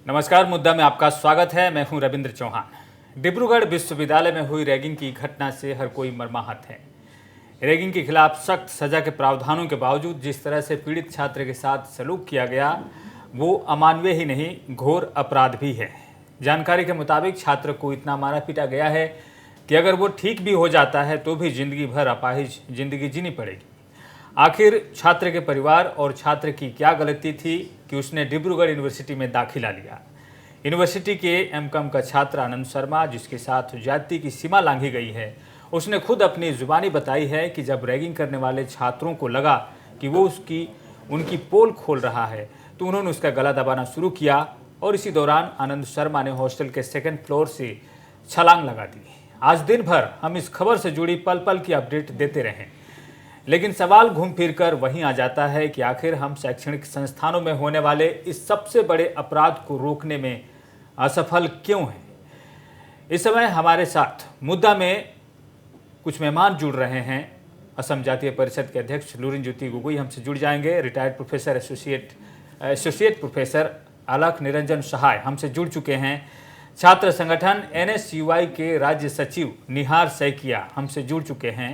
नमस्कार, मुद्दा में आपका स्वागत है। मैं हूं रविंद्र चौहान। डिब्रूगढ़ विश्वविद्यालय में हुई रैगिंग की घटना से हर कोई मर्माहत है। रैगिंग के खिलाफ सख्त सजा के प्रावधानों के बावजूद जिस तरह से पीड़ित छात्र के साथ सलूक किया गया वो अमानवीय ही नहीं, घोर अपराध भी है। जानकारी के मुताबिक छात्र को इतना मारा पीटा गया है कि अगर वो ठीक भी हो जाता है तो भी जिंदगी भर अपाहिज जिंदगी जीनी पड़ेगी। आखिर छात्र के परिवार और छात्र की क्या गलती थी कि उसने डिब्रूगढ़ यूनिवर्सिटी में दाखिला लिया। यूनिवर्सिटी के एमकॉम का छात्र आनंद शर्मा, जिसके साथ ज्यादती की सीमा लांघी गई है, उसने खुद अपनी जुबानी बताई है कि जब रैगिंग करने वाले छात्रों को लगा कि वो उनकी पोल खोल रहा है तो उन्होंने उसका गला दबाना शुरू किया और इसी दौरान आनंद शर्मा ने हॉस्टल के 2nd फ्लोर से छलांग लगा दी। आज दिन भर हम इस खबर से जुड़ी पल पल की अपडेट देते रहे, लेकिन सवाल घूम फिर कर वहीं आ जाता है कि आखिर हम शैक्षणिक संस्थानों में होने वाले इस सबसे बड़े अपराध को रोकने में असफल क्यों हैं। इस समय हमारे साथ मुद्दा में कुछ मेहमान जुड़ रहे हैं। असम जातीय परिषद के अध्यक्ष लुरिन ज्योति गोगोई हमसे जुड़ जाएंगे। रिटायर्ड प्रोफेसर एसोसिएट प्रोफेसर अलख निरंजन सहाय हमसे जुड़ चुके हैं। छात्र संगठन NSUI के राज्य सचिव निहार सैकिया हमसे जुड़ चुके हैं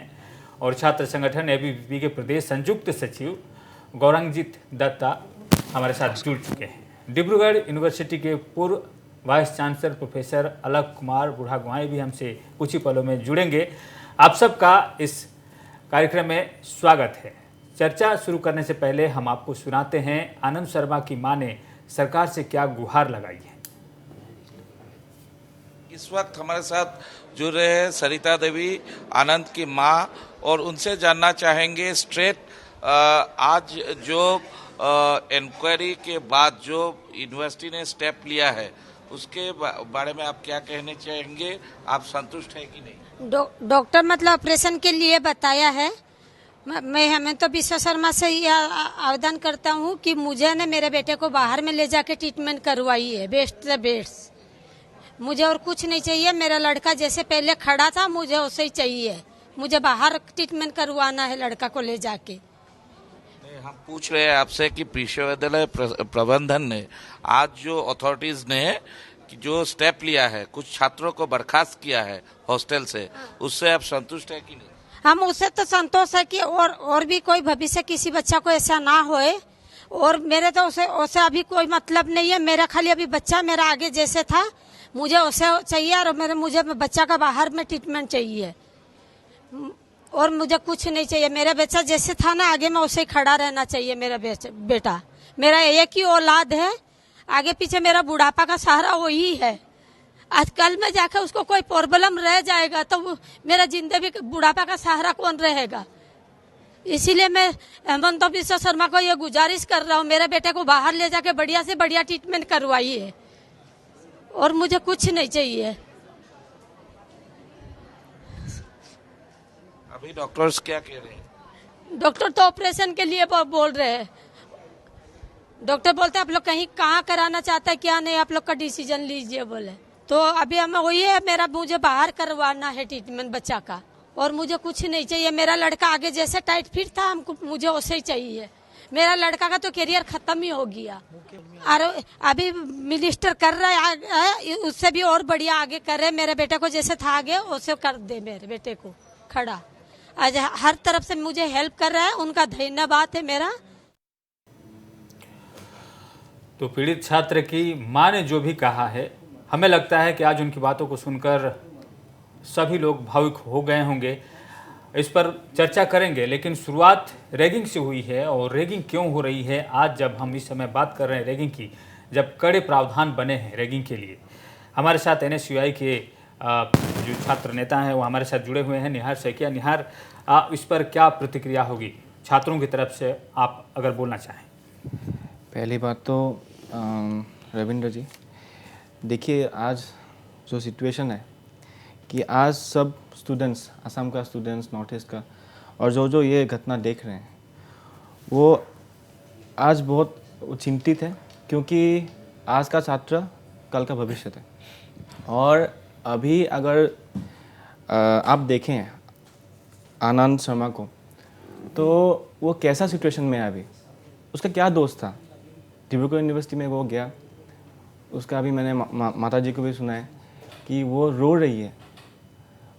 और छात्र संगठन ABVP के प्रदेश संयुक्त सचिव गौरंगजीत दत्ता हमारे साथ जुड़ चुके हैं। डिब्रूगढ़ यूनिवर्सिटी के पूर्व वाइस चांसलर प्रोफेसर अलख कुमार बुढ़ागोहाई भी हमसे कुछ ही पलों में जुड़ेंगे। आप सबका इस कार्यक्रम में स्वागत है। चर्चा शुरू करने से पहले हम आपको सुनाते हैं आनंद शर्मा की मां ने सरकार से क्या गुहार लगाई है। इस वक्त हमारे साथ जुड़ रहे हैं सरिता देवी, आनंद की मां, और उनसे जानना चाहेंगे स्ट्रेट आज जो इंक्वायरी के बाद जो यूनिवर्सिटी ने स्टेप लिया है उसके बारे में आप क्या कहने चाहेंगे? आप संतुष्ट हैं कि नहीं? डॉक्टर मतलब ऑपरेशन के लिए बताया है। हमें तो विश्व शर्मा से ये आवेदन करता हूँ कि मुझे ने मेरे बेटे को बाहर में ले जाके ट्रीटमेंट करवाई है, बेस्ट से बेस्ट। मुझे और कुछ नहीं चाहिए। मेरा लड़का जैसे पहले खड़ा था मुझे वैसे ही चाहिए। मुझे बाहर ट्रीटमेंट करवाना है लड़का को ले जाके। हम पूछ रहे हैं आपसे कि विश्वविद्यालय प्रबंधन ने आज जो अथॉरिटीज ने जो स्टेप लिया है, कुछ छात्रों को बर्खास्त किया है हॉस्टल से, उससे आप संतुष्ट है कि नहीं? हम उससे तो संतोष है कि और भी कोई भविष्य किसी बच्चा को ऐसा ना होए। और मेरे तो उसे अभी कोई मतलब नहीं है। मेरा खाली अभी बच्चा मेरा आगे जैसे था मुझे उसे चाहिए और मुझे बच्चा का बाहर में ट्रीटमेंट चाहिए और मुझे कुछ नहीं चाहिए। मेरा बच्चा जैसे था ना आगे में उसे खड़ा रहना चाहिए। मेरा बेटा मेरा एक ही औलाद है, आगे पीछे मेरा बुढ़ापा का सहारा वही है। आज कल में जाकर उसको कोई प्रॉब्लम रह जाएगा तो मेरा जिंदगी बुढ़ापा का सहारा कौन रहेगा। इसीलिए मैं हेमंत विश्व शर्मा को ये गुजारिश कर रहा हूँ, मेरे बेटे को बाहर ले जाके बढ़िया से बढ़िया ट्रीटमेंट करवाइए और मुझे कुछ नहीं चाहिए। अभी डॉक्टर्स क्या कह रहे हैं? डॉक्टर तो ऑपरेशन के लिए बोल रहे हैं। डॉक्टर बोलते हैं आप लोग कहीं कहाँ कराना चाहते हैं क्या नहीं, आप लोग का डिसीजन लीजिए बोले। तो अभी हमें वही है, मुझे बाहर करवाना है ट्रीटमेंट बच्चा का और मुझे कुछ नहीं चाहिए। मेरा लड़का आगे जैसे टाइट फिट था हमको मुझे वैसे ही चाहिए। मेरा लड़का का तो करियर खत्म ही हो गया और अभी मिनिस्टर कर रहा है, उससे भी और बढ़िया आगे करे। मेरे बेटे को जैसे था आगे वैसे कर दे। मेरे बेटे को खड़ा आज हर तरफ से मुझे हेल्प कर रहा है, उनका धन्यवाद है मेरा। तो पीड़ित छात्र की मां ने जो भी कहा है, हमें लगता है कि आज उनकी बातों को सुनकर सभी लोग भावुक हो गए होंगे। इस पर चर्चा करेंगे, लेकिन शुरुआत रैगिंग से हुई है और रैगिंग क्यों हो रही है आज जब हम इस समय बात कर रहे हैं रैगिंग की, जब कड़े प्रावधान बने हैं रैगिंग के लिए। हमारे साथ NSUI के जो छात्र नेता हैं वो हमारे साथ जुड़े हुए हैं। निहार सैकिया, निहार, इस पर क्या प्रतिक्रिया होगी छात्रों की तरफ से, आप अगर बोलना चाहें? पहली बात तो रविंद्र जी, देखिए आज जो सिचुएशन है कि आज सब स्टूडेंट्स, असम का स्टूडेंट्स, नॉर्थ ईस्ट का, और जो ये घटना देख रहे हैं वो आज बहुत चिंतित है, क्योंकि आज का छात्र कल का भविष्य है। और अभी अगर आप देखें आनंद शर्मा को तो वो कैसा सिचुएशन में है अभी, उसका क्या दोस्त था। डिब्रूगढ़ यूनिवर्सिटी में वो गया, उसका अभी मैंने माता जी को भी सुना है कि वो रो रही है।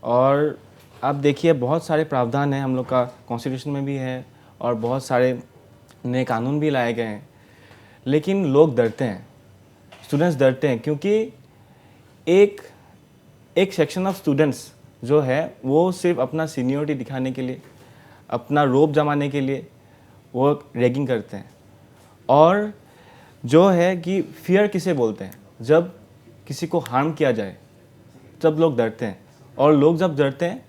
और आप देखिए बहुत सारे प्रावधान हैं हम लोग का कॉन्स्टिट्यूशन में भी है और बहुत सारे नए कानून भी लाए गए हैं, लेकिन लोग डरते हैं, स्टूडेंट्स डरते हैं, क्योंकि एक सेक्शन ऑफ स्टूडेंट्स जो है वो सिर्फ अपना सीनियरिटी दिखाने के लिए, अपना रोब जमाने के लिए वो रैगिंग करते हैं। और जो है कि फियर किसे बोलते हैं, जब किसी को हार्म किया जाए तब लोग डरते हैं, और लोग जब डरते हैं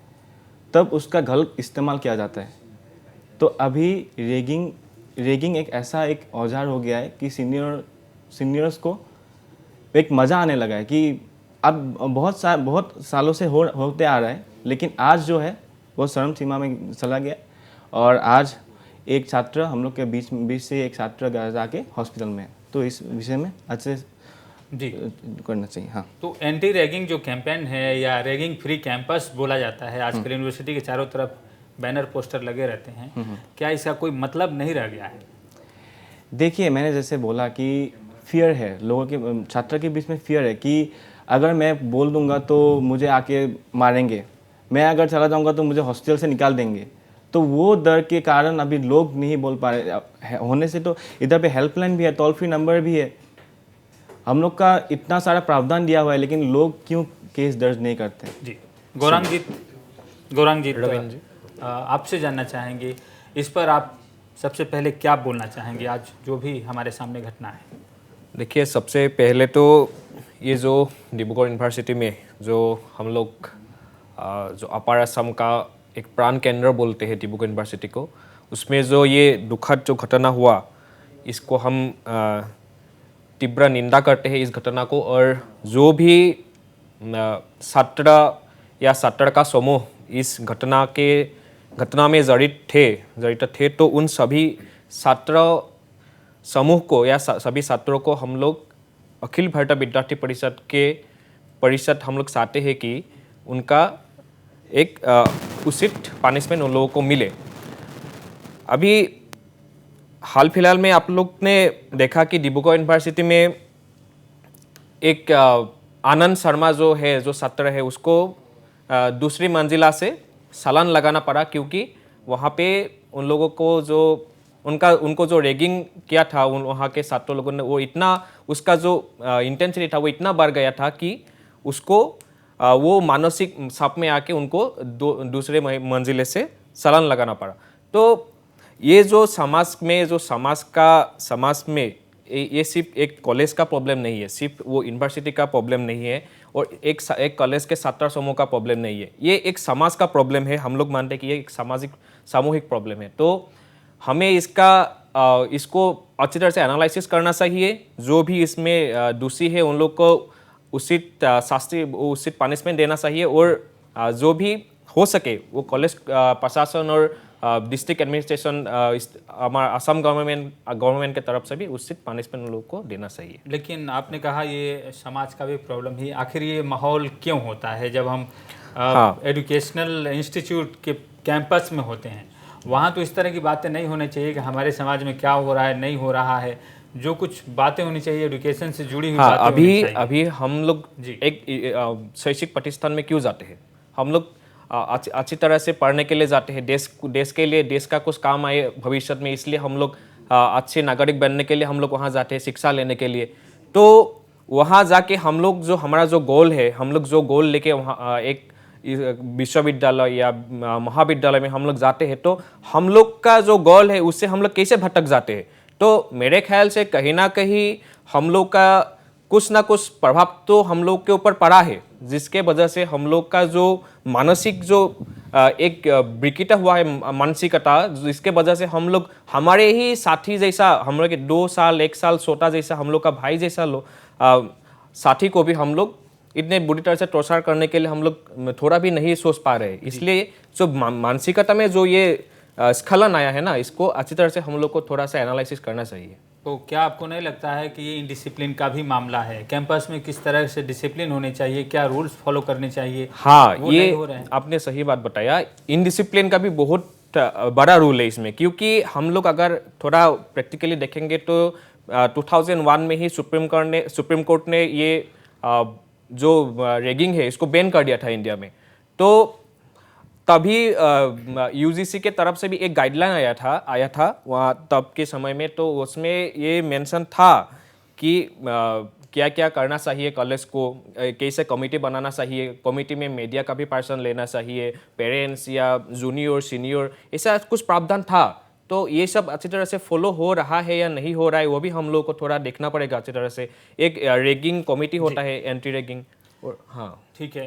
तब उसका गलत इस्तेमाल किया जाता है। तो अभी रेगिंग एक ऐसा एक औजार हो गया है कि सीनियर्स को एक मज़ा आने लगा है कि अब बहुत सालों से होते आ रहा है, लेकिन आज जो है वो चरम सीमा में चला गया। और आज एक छात्र हम लोग के बीच से एक छात्र जाके हॉस्पिटल में है, तो इस विषय में अच्छे जी करना चाहिए। हाँ, तो एंटी रैगिंग जो कैंपेन है या रैगिंग फ्री कैंपस बोला जाता है, आजकल यूनिवर्सिटी के चारों तरफ बैनर पोस्टर लगे रहते हैं, क्या इसका कोई मतलब नहीं रह गया है? देखिए, मैंने जैसे बोला कि फियर है लोगों के, छात्र के बीच में फियर है कि अगर मैं बोल दूंगा तो मुझे आके मारेंगे, मैं अगर चला जाऊंगा तो मुझे हॉस्टल से निकाल देंगे। तो वो डर के कारण अभी लोग नहीं बोल पा रहे होने से। तो इधर पे हेल्पलाइन भी है, टोल फ्री नंबर भी है, हम लोग का इतना सारा प्रावधान दिया हुआ है, लेकिन लोग क्यों केस दर्ज नहीं करते? जी, गौरांग जी, रविंद्र जी, आपसे जानना चाहेंगे इस पर आप सबसे पहले क्या बोलना चाहेंगे आज जो भी हमारे सामने घटना है? देखिए, सबसे पहले तो ये जो डिब्रूगढ़ यूनिवर्सिटी में जो हम लोग जो अपर असम का एक प्राण केंद्र बोलते हैं डिब्रूगढ़ यूनिवर्सिटी को, उसमें जो ये दुखद जो घटना हुआ, इसको हम तीव्र निंदा करते हैं इस घटना को। और जो भी छात्र या छात्र का समूह इस घटना में जड़ित थे तो उन सभी छात्र समूह को या सभी छात्रों को हम लोग अखिल भारतीय विद्यार्थी परिषद हम लोग चाहते हैं कि उनका एक उचित पनिशमेंट उन लोगों को मिले। अभी हाल फिलहाल में आप लोग ने देखा कि डिब्रूगढ़ यूनिवर्सिटी में एक आनंद शर्मा जो छात्र है, उसको दूसरी मंजिला से चालान लगाना पड़ा, क्योंकि वहाँ पे उन लोगों को उनको जो रैगिंग किया था वहाँ के छात्र लोगों ने, वो इतना उसका जो इंटेंसिटी था वो इतना बढ़ गया था कि उसको वो मानसिक चाप में आके उनको दूसरे मंजिले से चालान लगाना पड़ा। तो ये जो समाज में ये सिर्फ एक कॉलेज का प्रॉब्लम नहीं है, सिर्फ वो यूनिवर्सिटी का प्रॉब्लम नहीं है, और एक कॉलेज के छात्र समूह का प्रॉब्लम नहीं है, ये एक समाज का प्रॉब्लम है। हम लोग मानते हैं कि ये एक सामूहिक प्रॉब्लम है। तो हमें इसको अच्छी तरह से एनालिसिस करना चाहिए। जो भी इसमें दोषी है उन लोग को उचित शास्ति उचित पनिशमेंट देना चाहिए, और जो भी हो सके वो कॉलेज प्रशासन और डिस्ट्रिक्ट एडमिनिस्ट्रेशन हमारा असम गवर्नमेंट के तरफ से भी उचित पनिशमेंट उन लोगों को देना चाहिए। लेकिन आपने कहा ये समाज का भी प्रॉब्लम ही, आखिर ये माहौल क्यों होता है जब हम एजुकेशनल इंस्टीट्यूट के कैंपस में होते हैं? वहाँ तो इस तरह की बातें नहीं होनी चाहिए कि हमारे समाज में क्या हो रहा है नहीं हो रहा है। जो कुछ बातें होनी चाहिए एजुकेशन से जुड़ी हुई बातें होनी चाहिए। अभी हम लोग एक शैक्षिक प्रतिष्ठान में क्यों जाते हैं? हम लोग अच्छी तरह से पढ़ने के लिए जाते हैं, देश के लिए, देश का कुछ काम आए भविष्य में, इसलिए हम लोग अच्छे नागरिक बनने के लिए हम लोग वहाँ जाते हैं शिक्षा लेने के लिए। तो वहाँ जाके हम लोग हमारा जो गोल है, हम लोग जो गोल लेके वहाँ एक विश्वविद्यालय या महाविद्यालय में हम लोग जाते हैं, तो हम लोग का जो गोल है उससे हम लोग कैसे भटक जाते हैं? तो मेरे ख्याल से कहीं ना कहीं हम लोग का कुछ ना कुछ प्रभाव तो हम लोग के ऊपर पड़ा है, जिसके वजह से हम लोग का जो मानसिक जो एक विकृत हुआ है मानसिकता, जिसके वजह से हम लोग हमारे ही साथी जैसा, हम लोग 2 साल 1 साल छोटा जैसा, हम लोग का भाई जैसा साथी को भी हम लोग इतने बुरी तरह से टॉर्चर करने के लिए हम लोग थोड़ा भी नहीं सोच पा रहे। इसलिए जो मानसिकता में जो ये स्खलन आया है ना, इसको अच्छी तरह से हम लोग को थोड़ा सा एनालिसिस करना चाहिए। तो क्या आपको नहीं लगता है कि ये इनडिसिप्लिन का भी मामला है? कैंपस में किस तरह से डिसिप्लिन होनी चाहिए, क्या रूल्स फॉलो करने चाहिए? हाँ, ये हो रहे हैं। आपने सही बात बताया। इनडिसिप्लिन का भी बहुत बड़ा रूल है इसमें, क्योंकि हम लोग अगर थोड़ा प्रैक्टिकली देखेंगे तो 2001 में ही सुप्रीम कोर्ट ने ये जो रेगिंग है इसको बैन कर दिया था इंडिया में। तो तभी यूजीसी के तरफ से भी एक गाइडलाइन आया था वहाँ तब के समय में। तो उसमें ये मेंशन था कि क्या क्या करना चाहिए कॉलेज को, कैसे कमेटी बनाना चाहिए, कमेटी में मीडिया का भी पर्सन लेना चाहिए, पेरेंट्स या जूनियर सीनियर, ऐसा कुछ प्रावधान था। तो ये सब अच्छी तरह से फॉलो हो रहा है या नहीं हो रहा है वो भी हम लोग को थोड़ा देखना पड़ेगा अच्छी तरह से। एक रेगिंग कमेटी होता है, एंटी रेगिंग। और हाँ ठीक है,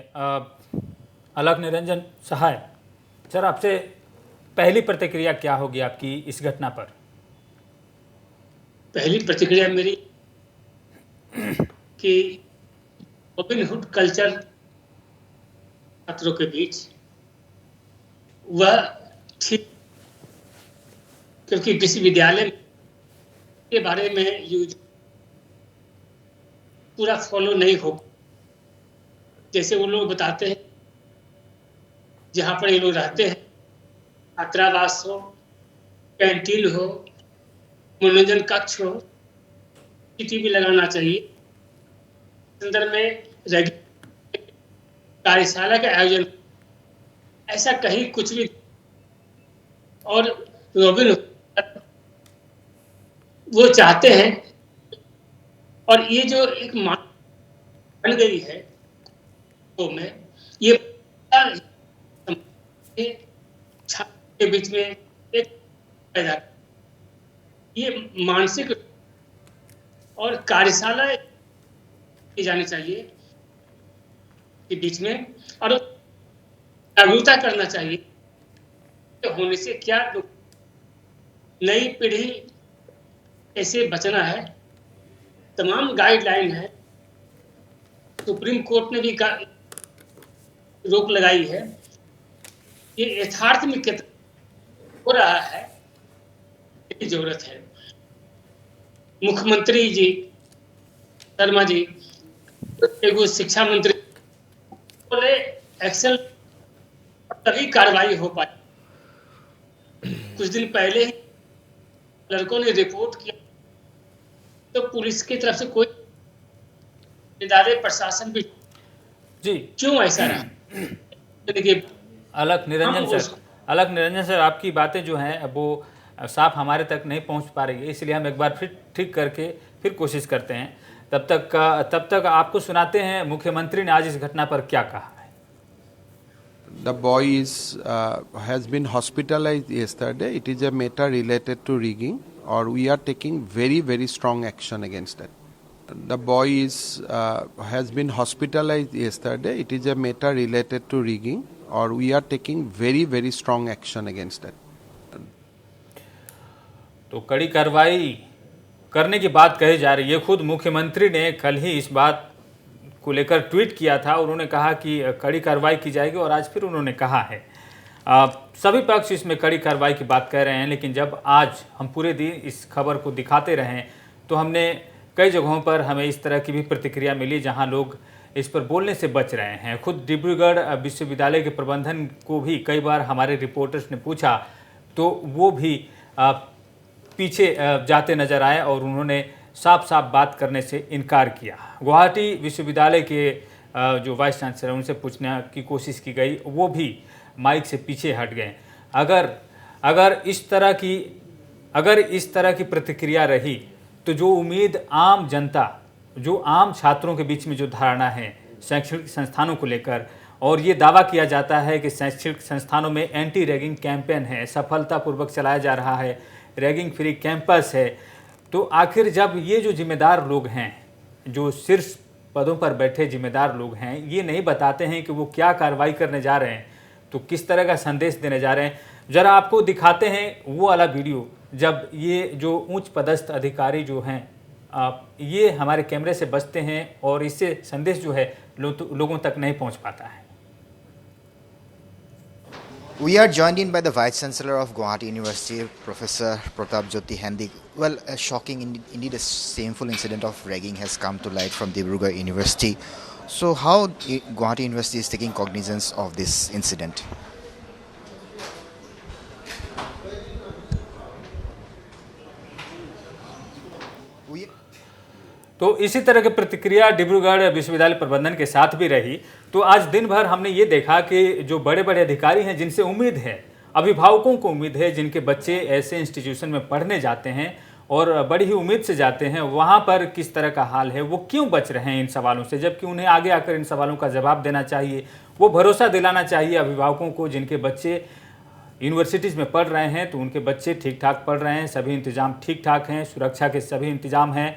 अलख निरंजन सहाय सर, आपसे पहली प्रतिक्रिया क्या होगी आपकी इस घटना पर? पहली प्रतिक्रिया मेरी कि रॉबिनहुड कल्चर छात्रों के बीच वह ठीक, क्योंकि विश्वविद्यालय के बारे में यूज पूरा फॉलो नहीं हो, जैसे वो लोग बताते हैं जहाँ पर ये लोग रहते हैं, छात्रावास हो, कैंटीन हो, मनोरंजन कक्ष हो, टीवी लगाना चाहिए। संदर्भ में कार्यशाला का आयोजन, ऐसा कहीं कुछ भी। और रॉबिन वो चाहते हैं, और ये जो एक बन गई है तो में ये छात्र के बीच में एक पैदा, ये मानसिक और कार्यशाला की जानी चाहिए के बीच में, और जागरूकता करना चाहिए तो होने से क्या नई पीढ़ी कैसे बचना है। तमाम गाइडलाइन है, सुप्रीम कोर्ट ने भी रोक लगाई है। ये यथार्थ में कितना हो रहा है की जरूरत है। मुख्यमंत्री जी शर्मा जी, एगो शिक्षा मंत्री बोले एक्शन तभी कार्रवाई हो पाई। कुछ दिन पहले ही लड़कों ने रिपोर्ट किया तो पुलिस की तरफ से कोई इदारे प्रशासन भी जी क्यों ऐसा रहा। अलख निरंजन सर, आपकी बातें जो हैं वो साफ हमारे तक नहीं पहुंच पा रही है, इसलिए हम एक बार फिर ठीक करके फिर कोशिश करते हैं। तब तक आपको सुनाते हैं मुख्यमंत्री ने आज इस घटना पर क्या कहा है। The boy has been hospitalized yesterday. It is a matter related to rigging, or we are taking very, very strong action against that. The boy has been hospitalized yesterday. It is a matter related to rigging, or we are taking very, very strong action against that. तो कड़ी कार्रवाई करने की बात कही जा रही है। खुद मुख्यमंत्री ने कल ही इस बात को लेकर ट्वीट किया था, उन्होंने कहा कि कड़ी कार्रवाई की जाएगी, और आज फिर उन्होंने कहा है। सभी पक्ष इसमें कड़ी कार्रवाई की बात कर रहे हैं, लेकिन जब आज हम पूरे दिन इस खबर को दिखाते रहें तो हमने कई जगहों पर हमें इस तरह की भी प्रतिक्रिया मिली जहां लोग इस पर बोलने से बच रहे हैं। खुद डिब्रूगढ़ विश्वविद्यालय के प्रबंधन को भी कई बार हमारे रिपोर्टर्स ने पूछा तो वो भी पीछे जाते नजर आए और उन्होंने साफ साफ बात करने से इनकार किया। गुवाहाटी विश्वविद्यालय के जो वाइस चांसलर उनसे पूछने की कोशिश की गई, वो भी माइक से पीछे हट गए। अगर इस तरह की प्रतिक्रिया रही तो जो उम्मीद आम जनता, जो आम छात्रों के बीच में जो धारणा है शैक्षणिक संस्थानों को लेकर, और ये दावा किया जाता है कि शैक्षणिक संस्थानों में एंटी रैगिंग कैंपेन है, सफलतापूर्वक चलाया जा रहा है, रैगिंग फ्री कैंपस है, तो आखिर जब ये जो जिम्मेदार लोग हैं, जो शीर्ष पदों पर बैठे जिम्मेदार लोग हैं, ये नहीं बताते हैं कि वो क्या कार्रवाई करने जा रहे हैं, तो किस तरह का संदेश देने जा रहे हैं। ज़रा आपको दिखाते हैं वो वाला वीडियो जब ये जो उच्च पदस्थ अधिकारी जो हैं ये हमारे कैमरे से बचते हैं और इससे संदेश जो है लोगों तक नहीं पहुंच पाता है। We are joined in by the Vice Chancellor of Guwahati University, Professor Pratap Jyoti Hendik. Well, a shocking, indeed a shameful incident of ragging has come to light from Dibrugarh University. So how Guwahati University is taking cognizance of this incident? We तो इसी तरह की प्रतिक्रिया डिब्रूगढ़ विश्वविद्यालय प्रबंधन के साथ भी रही। तो आज दिन भर हमने ये देखा कि जो बड़े बड़े अधिकारी हैं, जिनसे उम्मीद है, अभिभावकों को उम्मीद है, जिनके बच्चे ऐसे इंस्टीट्यूशन में पढ़ने जाते हैं और बड़ी ही उम्मीद से जाते हैं, वहाँ पर किस तरह का हाल है, वो क्यों बच रहे हैं इन सवालों से, जबकि उन्हें आगे आकर इन सवालों का जवाब देना चाहिए। वो भरोसा दिलाना चाहिए अभिभावकों को जिनके बच्चे यूनिवर्सिटीज़ में पढ़ रहे हैं, तो उनके बच्चे ठीक ठाक पढ़ रहे हैं, सभी इंतजाम ठीक ठाक हैं, सुरक्षा के सभी इंतजाम हैं,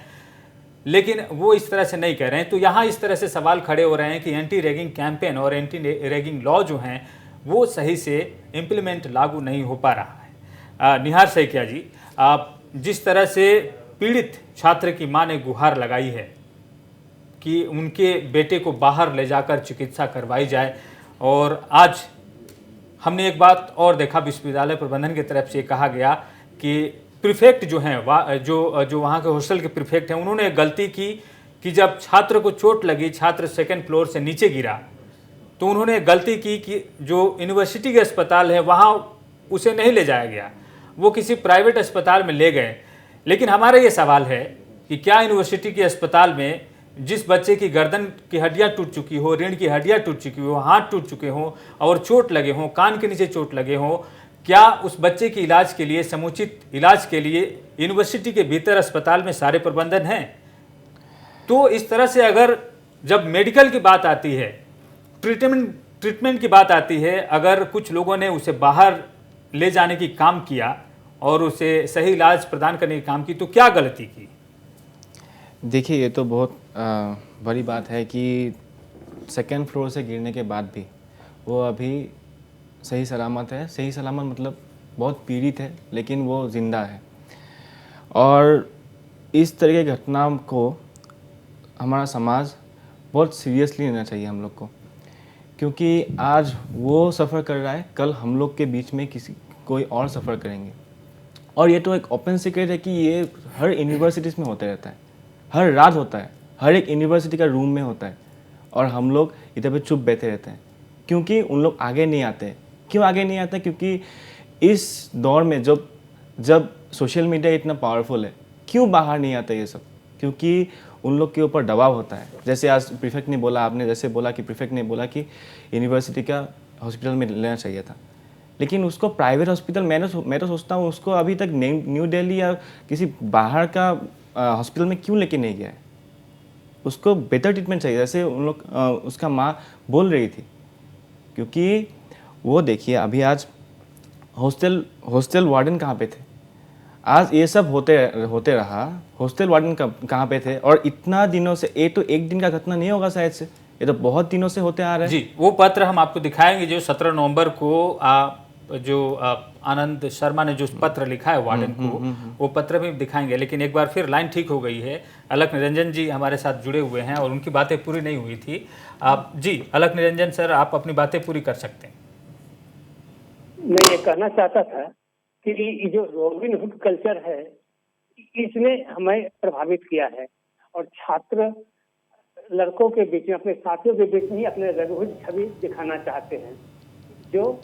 लेकिन वो इस तरह से नहीं कह रहे हैं। तो यहाँ इस तरह से सवाल खड़े हो रहे हैं कि एंटी रैगिंग कैंपेन और एंटी रैगिंग लॉ जो हैं वो सही से इम्प्लीमेंट लागू नहीं हो पा रहा है। निहार सैकिया जी, आप जिस तरह से पीड़ित छात्र की मां ने गुहार लगाई है कि उनके बेटे को बाहर ले जाकर चिकित्सा करवाई जाए, और आज हमने एक बात और देखा, विश्वविद्यालय प्रबंधन की तरफ से कहा गया कि प्रीफेक्ट जो हैं जो वहाँ के हॉस्टल के प्रीफेक्ट हैं, उन्होंने एक गलती की कि जब छात्र को चोट लगी, छात्र सेकंड फ्लोर से नीचे गिरा, तो उन्होंने एक गलती की कि जो यूनिवर्सिटी के अस्पताल है वहाँ उसे नहीं ले जाया गया, वो किसी प्राइवेट अस्पताल में ले गए। लेकिन हमारा ये सवाल है कि क्या यूनिवर्सिटी के अस्पताल में जिस बच्चे की गर्दन की हड्डियाँ टूट चुकी हो, रीढ़ की हड्डियाँ टूट चुकी हो, हाथ टूट चुके हों और चोट लगे हों, कान के नीचे चोट लगे हों, क्या उस बच्चे के इलाज के लिए, समुचित इलाज के लिए यूनिवर्सिटी के भीतर अस्पताल में सारे प्रबंधन हैं? तो इस तरह से अगर जब मेडिकल की बात आती है, ट्रीटमेंट की बात आती है, अगर कुछ लोगों ने उसे बाहर ले जाने की काम किया और उसे सही इलाज प्रदान करने की काम की, तो क्या गलती की? देखिए, ये तो बहुत बड़ी बात है कि सेकेंड फ्लोर से गिरने के बाद भी वो अभी सही सलामत है। सही सलामत मतलब बहुत पीड़ित है, लेकिन वो ज़िंदा है। और इस तरह की घटना को हमारा समाज बहुत सीरियसली लेना चाहिए हम लोग को, क्योंकि आज वो सफ़र कर रहा है, कल हम लोग के बीच में कोई और सफ़र करेंगे। और ये तो एक ओपन सीक्रेट है कि ये हर यूनिवर्सिटीज़ में होते रहता है, हर रात होता है, हर एक यूनिवर्सिटी का रूम में होता है, और हम लोग इधर पे चुप बैठे रहते हैं क्योंकि उन लोग आगे नहीं आते। क्यों आगे नहीं आते? क्योंकि इस दौर में जब सोशल मीडिया इतना पावरफुल है, क्यों बाहर नहीं आता ये सब? क्योंकि उन लोग के ऊपर दबाव होता है। जैसे आज प्रीफेक्ट ने बोला, आपने जैसे बोला कि प्रीफेक्ट ने बोला कि यूनिवर्सिटी का हॉस्पिटल में लेना चाहिए था, लेकिन उसको प्राइवेट हॉस्पिटल, मैं तो सोचता हूँ उसको अभी तक न्यू दिल्ली या किसी बाहर का हॉस्पिटल में क्यों लेके नहीं गया है? उसको बेटर ट्रीटमेंट चाहिए, जैसे उन लोग उसका माँ बोल रही थी। क्योंकि वो देखिए, अभी आज हॉस्टल वार्डन कहाँ पे थे? आज ये सब होते रहा, हॉस्टल वार्डन कहाँ पे थे? और इतना दिनों से, ये तो एक दिन का घटना नहीं होगा शायद से, ये तो बहुत दिनों से होते आ रहे हैं। जी, वो पत्र हम आपको दिखाएंगे जो 17 नवंबर को आनंद शर्मा ने जो पत्र लिखा है वार्डन को, वो पत्र भी दिखाएंगे। लेकिन एक बार फिर लाइन ठीक हो गई है, अलख निरंजन जी हमारे साथ जुड़े हुए हैं और उनकी बातें पूरी नहीं हुई थी। आप जी, अलख निरंजन सर, आप अपनी बातें पूरी कर सकते हैं। मैं ये कहना चाहता था कि ये जो रॉबिनहुड कल्चर है, इसने हमें प्रभावित किया है, और छात्र लड़कों के बीच में, अपने साथियों के बीच में ही अपने रॉबिनहुड छवि दिखाना चाहते हैं, जो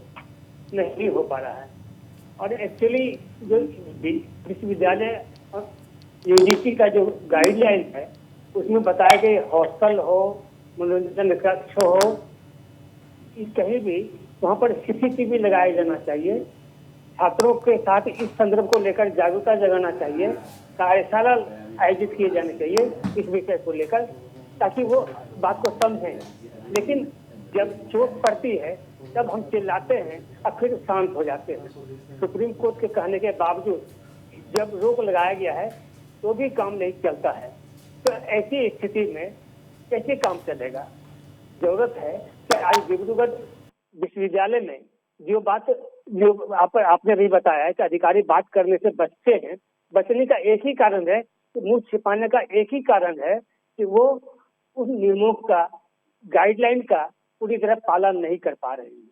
नहीं हो पा रहा है। और एक्चुअली जो विश्वविद्यालय और यूजीसी का जो गाइडलाइन है, उसमें बताया कि हॉस्टल हो, मनोरंजन कक्ष हो, कहीं भी वहाँ पर सीसीटीवी लगाया जाना चाहिए। छात्रों के साथ इस संदर्भ को लेकर जागरूकता जगाना चाहिए, कार्यशाला आयोजित किए जाने चाहिए इस विषय को लेकर, ताकि वो बात को समझें। लेकिन जब चोट पड़ती है तब हम चिल्लाते हैं और फिर शांत हो जाते हैं। सुप्रीम कोर्ट के कहने के बावजूद जब रोक लगाया गया है तो भी काम नहीं चलता है। तो ऐसी स्थिति में कैसे काम चलेगा? जरूरत है कि आज डिब्रूगढ़ विश्वविद्यालय में जो आपने भी बताया है कि अधिकारी बात करने से बचते हैं, बचने का एक ही कारण है कि मुंह छिपाने का एक ही कारण है कि वो उन नियमों का, गाइडलाइन का पूरी तरह पालन नहीं कर पा रहे हैं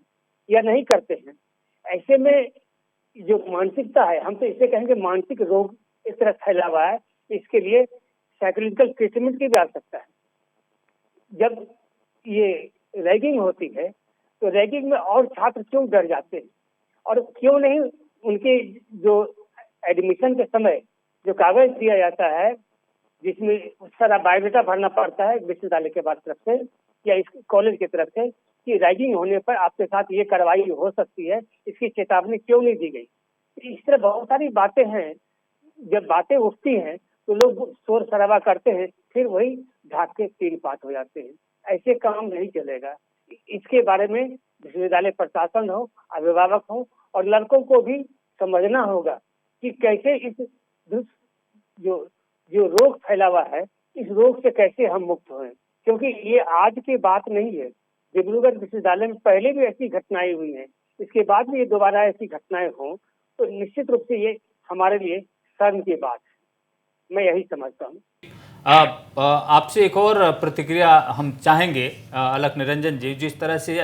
या नहीं करते हैं। ऐसे में जो मानसिकता है, हम तो इसे कहेंगे मानसिक रोग इस तरह फैला हुआ है, इसके लिए साइकोलॉजिकल ट्रीटमेंट की भी आवश्यकता है। जब ये रैगिंग होती है तो रैगिंग में और छात्र क्यों डर जाते हैं, और क्यों नहीं उनके जो एडमिशन के समय जो कागज दिया जाता है जिसमें सारा बायोडाटा भरना पड़ता है विश्वविद्यालय के तरफ से या इस कॉलेज की तरफ से कि रैगिंग होने पर आपके साथ ये कार्रवाई हो सकती है, इसकी चेतावनी क्यों नहीं दी गई। इस तरह बहुत सारी बातें हैं। जब बातें उठती हैं तो लोग शोर शराबा करते हैं, फिर वही ढाक के तीन पात हो जाते हैं। ऐसे काम नहीं चलेगा। इसके बारे में विश्वविद्यालय प्रशासन हो, अभिभावक हो और लड़कों को भी समझना होगा कि कैसे इस जो रोग फैला हुआ है, इस रोग से कैसे हम मुक्त हों, क्योंकि ये आज की बात नहीं है। डिब्रूगढ़ विश्वविद्यालय में पहले भी ऐसी घटनाएं हुई हैं, इसके बाद भी ये दोबारा ऐसी घटनाएं हों तो निश्चित रूप से ये हमारे लिए शर्म की बात है। मैं यही समझता हूँ। आपसे एक और प्रतिक्रिया हम चाहेंगे अलख निरंजन जी। जिस तरह से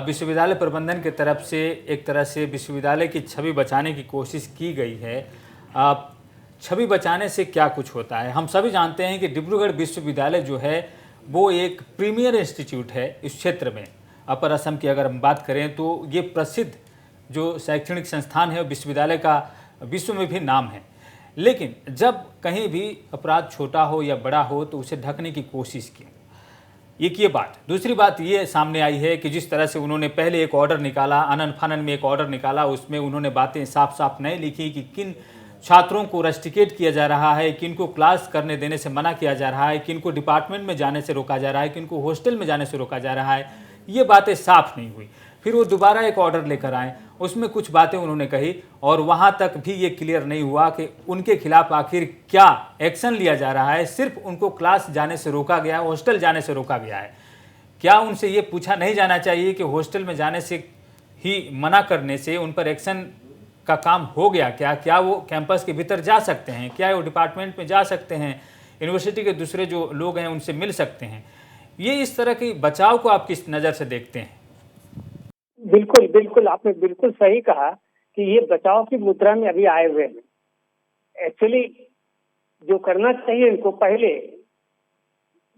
विश्वविद्यालय प्रबंधन की तरफ से एक तरह से विश्वविद्यालय की छवि बचाने की कोशिश की गई है, छवि बचाने से क्या कुछ होता है? हम सभी जानते हैं कि डिब्रूगढ़ विश्वविद्यालय जो है वो एक प्रीमियर इंस्टीट्यूट है इस क्षेत्र में। अपर असम की अगर हम बात करें तो ये प्रसिद्ध जो शैक्षणिक संस्थान है विश्वविद्यालय का विश्व में भी नाम है। लेकिन जब कहीं भी अपराध छोटा हो या बड़ा हो तो उसे ढकने की कोशिश की। एक ये बात। दूसरी बात ये सामने आई है कि जिस तरह से उन्होंने पहले एक ऑर्डर निकाला, आनन फानन में एक ऑर्डर निकाला, उसमें उन्होंने बातें साफ साफ नहीं लिखी कि किन छात्रों को रस्टिकेट किया जा रहा है, किनको क्लास करने देने से मना किया जा रहा है, किनको डिपार्टमेंट में जाने से रोका जा रहा है, किनको हॉस्टल में जाने से रोका जा रहा है। ये बातें साफ नहीं हुई। फिर वो दोबारा एक ऑर्डर लेकर आए, उसमें कुछ बातें उन्होंने कही और वहाँ तक भी ये क्लियर नहीं हुआ कि उनके खिलाफ आखिर क्या एक्शन लिया जा रहा है। सिर्फ उनको क्लास जाने से रोका गया, हॉस्टल जाने से रोका गया है। क्या उनसे ये पूछा नहीं जाना चाहिए कि हॉस्टल में जाने से ही मना करने से उन पर एक्शन का काम हो गया क्या? क्या वो कैंपस के भीतर जा सकते हैं? क्या वो डिपार्टमेंट में जा सकते हैं? यूनिवर्सिटी के दूसरे जो लोग हैं उनसे मिल सकते हैं? ये इस तरह की बचाव को आप किस नज़र से देखते हैं? बिल्कुल बिल्कुल, आपने बिल्कुल सही कहा कि ये बचाव की मुद्रा में अभी आए हुए हैं। एक्चुअली जो करना चाहिए इनको पहले,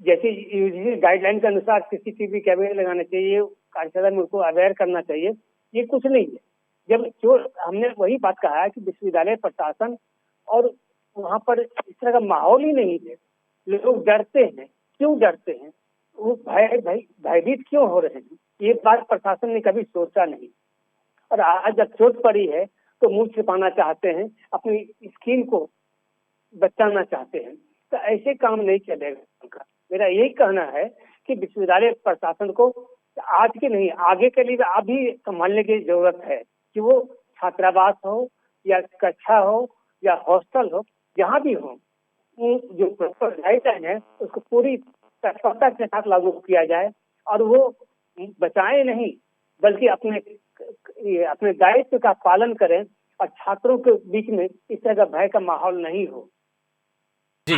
जैसे यूजीसी गाइडलाइन के अनुसार सीसीटीवी कैमरे लगाने चाहिए, कार्यशाला में उनको अवेयर करना चाहिए। ये कुछ नहीं है। जब जो हमने वही बात कहा है कि विश्वविद्यालय प्रशासन और वहाँ पर इस तरह का माहौल ही नहीं है। लोग डरते हैं। क्यों डरते हैं? वो भयभीत क्यों हो रहे हैं? ये बात प्रशासन ने कभी सोचा नहीं। और आज जब चोट पड़ी है तो मुंह छिपाना चाहते हैं, अपनी स्किन को बचाना चाहते हैं। तो ऐसे काम नहीं चलेगा उनका। मेरा यही कहना है कि विश्वविद्यालय प्रशासन को आज के नहीं, आगे के लिए अभी संभालने की जरूरत है कि वो छात्रावास हो या कक्षा हो या हॉस्टल हो, जहाँ भी हो, जो प्रॉपर गाइडलाइन है उसको पूरी तत्परता के साथ लागू किया जाए और वो बचाए नहीं बल्कि अपने दायित्व का पालन करें और छात्रों के बीच में इस तरह का भय का माहौल नहीं हो। जी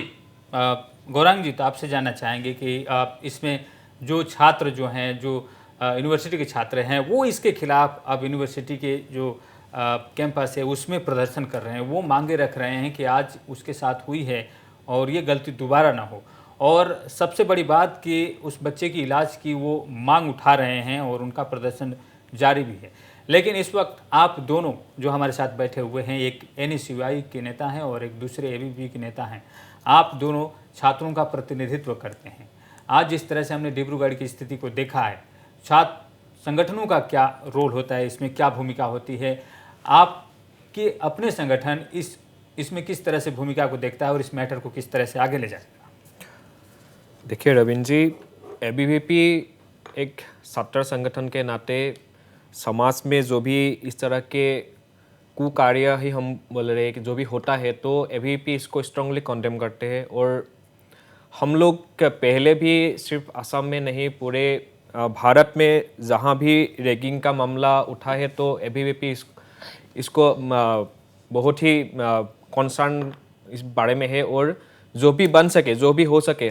गौरांग जी, तो आपसे जानना चाहेंगे कि इसमें जो छात्र जो हैं, जो यूनिवर्सिटी के छात्र हैं, वो इसके खिलाफ अब यूनिवर्सिटी के जो कैंपस है उसमें प्रदर्शन कर रहे हैं। वो मांगे रख रहे हैं कि आज उसके साथ हुई है और ये गलती दोबारा ना हो। और सबसे बड़ी बात कि उस बच्चे की इलाज की वो मांग उठा रहे हैं और उनका प्रदर्शन जारी भी है। लेकिन इस वक्त आप दोनों जो हमारे साथ बैठे हुए हैं, एक NSUI के नेता हैं और एक दूसरे ABVP के नेता हैं, आप दोनों छात्रों का प्रतिनिधित्व करते हैं। आज जिस तरह से हमने डिब्रूगढ़ की स्थिति को देखा है, छात्र संगठनों का क्या रोल होता है, इसमें क्या भूमिका होती है, आपके अपने संगठन इसमें किस तरह से भूमिका को देखता है और इस मैटर को किस तरह से आगे ले जाएगा? देखिए रविंद्र जी, ABVP एक छात्र संगठन के नाते समाज में जो भी इस तरह के कुकार्य ही हम बोल रहे हैं कि जो भी होता है तो ABVP इसको स्ट्रांगली कंडेम करते हैं। और हम लोग पहले भी सिर्फ असम में नहीं, पूरे भारत में जहाँ भी रैगिंग का मामला उठा है तो ABVP इसको बहुत ही कंसर्न इस बारे में है। और जो भी बन सके, जो भी हो सके,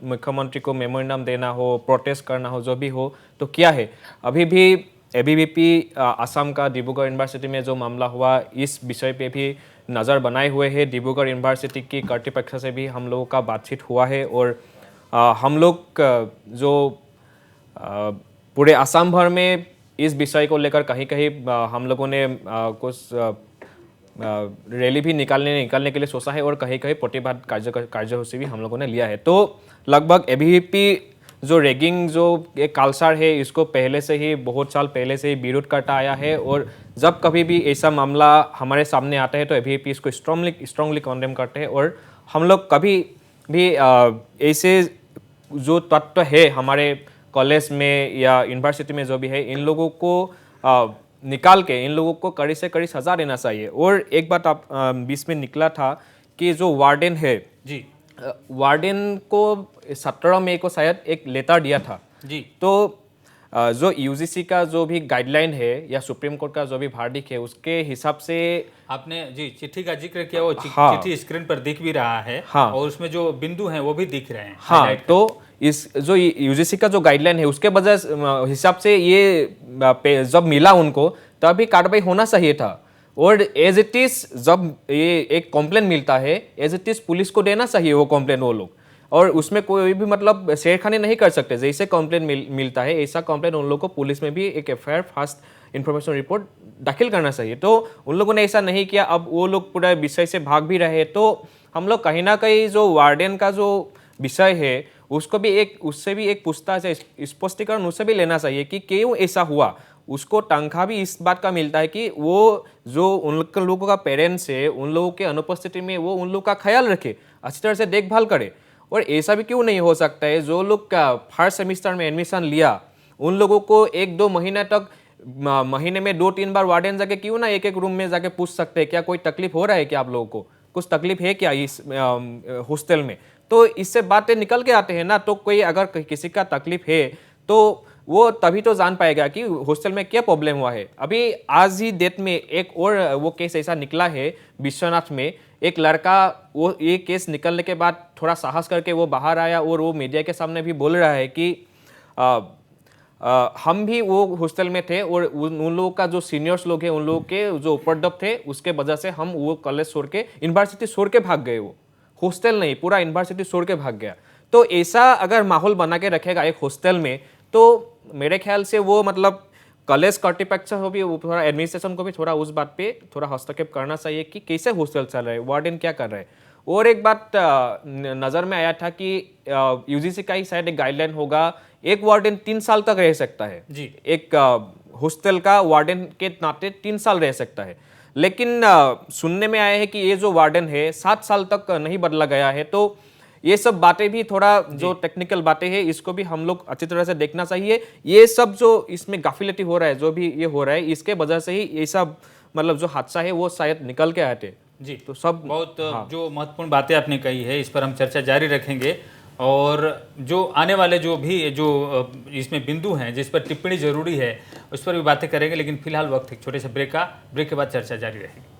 मुख्यमंत्री को मेमोरेंडम देना हो, प्रोटेस्ट करना हो, जो भी हो तो क्या है। अभी भी ABVP असम का डिब्रूगढ़ यूनिवर्सिटी में जो मामला हुआ, इस विषय पे भी नज़र बनाए हुए है। डिब्रूगढ़ यूनिवर्सिटी की कर्तृपक्ष से भी हम लोगों का बातचीत हुआ है और हम लोग जो पूरे असम भर में इस विषय को लेकर कहीं कहीं हम लोगों ने कुछ रैली भी निकालने के लिए सोचा है और कहीं कहीं प्रतिवाद कार्यसूची भी हम लोगों ने लिया है। तो लगभग एबीवीपी जो रैगिंग जो एक कल्चर है इसको पहले से ही बहुत साल पहले से ही विरोध करता आया है और जब कभी भी ऐसा मामला हमारे सामने आता है तो एबीवीपी इसको स्ट्रांगली कंडेम करते हैं और हम लोग कभी भी ऐसे जो तत्व है हमारे कॉलेज में या यूनिवर्सिटी में जो भी है इन लोगों को निकाल के इन लोगों को कड़ी से कड़ी सजा देना चाहिए। और एक बात आप बीच में निकला था कि जो वार्डन है जी, वार्डन को 17 मई को शायद एक लेटर दिया था जी। तो जो यूजीसी का जो भी गाइडलाइन है या सुप्रीम कोर्ट का जो भी वर्डिक्ट है उसके हिसाब से आपने जी चिट्ठी का जिक्र किया, वो हाँ। चिट्ठी स्क्रीन पर दिख भी रहा है हाँ। और उसमें जो बिंदु हैं वो भी दिख रहे हैं हाँ, highlight तो इस जो यूजीसी का जो गाइडलाइन है उसके वजह हिसाब से ये जब मिला उनको तभी कार्रवाई होना चाहिए था और एज इट इज जब ये एक कंप्लेन मिलता है एज इट इज पुलिस को देना चाहिए वो कंप्लेन वो लोग और उसमें कोई भी मतलब छेड़खानी नहीं कर सकते। जैसे कंप्लेन मिलता है ऐसा कंप्लेन उन लोगों को पुलिस में भी एक एफआईआर फास्ट इंफॉर्मेशन रिपोर्ट दाखिल करना चाहिए। तो उन लोगों ने ऐसा नहीं किया, अब वो लोग पूरा विषय से भाग भी रहे। तो हम लोग कहीं ना कहीं जो वार्डन का जो विषय है उसको भी उससे भी एक पूछताछ स्पष्टीकरण उससे भी लेना चाहिए कि क्यों ऐसा हुआ। उसको तनख्वाह भी इस बात का मिलता है कि वो जो उन लोगों का पेरेंट्स है उन लोगों के अनुपस्थिति में वो उन लोगों का ख्याल रखे, अच्छी तरह से देखभाल करे। और ऐसा भी क्यों नहीं हो सकता है जो लोग का फर्स्ट सेमिस्टर में एडमिशन लिया उन लोगों को 1-2 महीने तक महीने में 2-3 बार वार्डन जाके क्यों ना एक रूम में जाके पूछ सकते हैं क्या कोई तकलीफ हो रहा है क्या, आप लोगों को कुछ तकलीफ है क्या इस हॉस्टल में। तो इससे बातें निकल के आते हैं ना। तो कोई अगर किसी का तकलीफ है तो वो तभी तो जान पाएगा कि हॉस्टल में क्या प्रॉब्लम हुआ है। अभी आज ही डेट में एक और वो केस ऐसा निकला है विश्वनाथ में, एक लड़का वो ये केस निकलने के बाद थोड़ा साहस करके वो बाहर आया और वो मीडिया के सामने भी बोल रहा है कि हम भी वो हॉस्टल में थे और उन लोगों का जो सीनियर्स लोग हैं उन लोगों के जो उपाध्यक्ष थे उसके वजह से हम वो कॉलेज छोड़ के यूनिवर्सिटी छोड़ के भाग गए। वो हॉस्टल नहीं पूरा यूनिवर्सिटी छोड़ के भाग गया। तो ऐसा अगर माहौल बना के रखेगा एक हॉस्टल में तो मेरे ख्याल से वो मतलब कॉलेज कर्तृपक्ष को भी थोड़ा एडमिनिस्ट्रेशन को भी थोड़ा उस बात पे थोड़ा हस्तक्षेप करना चाहिए कि कैसे हॉस्टल चल रहा है, वार्डन क्या कर रहा है। और एक बात नज़र में आया था कि यूजीसी का ही शायद एक गाइडलाइन होगा, एक वार्डन 3 साल तक रह सकता है जी। एक हॉस्टल का वार्डन के नाते 3 साल रह सकता है। लेकिन सुनने में आया है कि ये जो वार्डन है 7 साल तक नहीं बदला गया है। तो ये सब बातें भी थोड़ा जो टेक्निकल बातें हैं इसको भी हम लोग अच्छी तरह से देखना चाहिए। ये सब जो इसमें गाफिलती हो रहा है जो भी ये हो रहा है इसके वजह से ही ये सब मतलब जो हादसा है वो शायद निकल के आते जी। तो सब बहुत हाँ। जो महत्वपूर्ण बातें आपने कही है इस पर हम चर्चा जारी रखेंगे और जो आने वाले जो भी जो इसमें बिंदु हैं जिस पर टिप्पणी जरूरी है उस पर भी बातें करेंगे। लेकिन फिलहाल वक्त एक छोटे से ब्रेक के बाद चर्चा जारी रहेगी।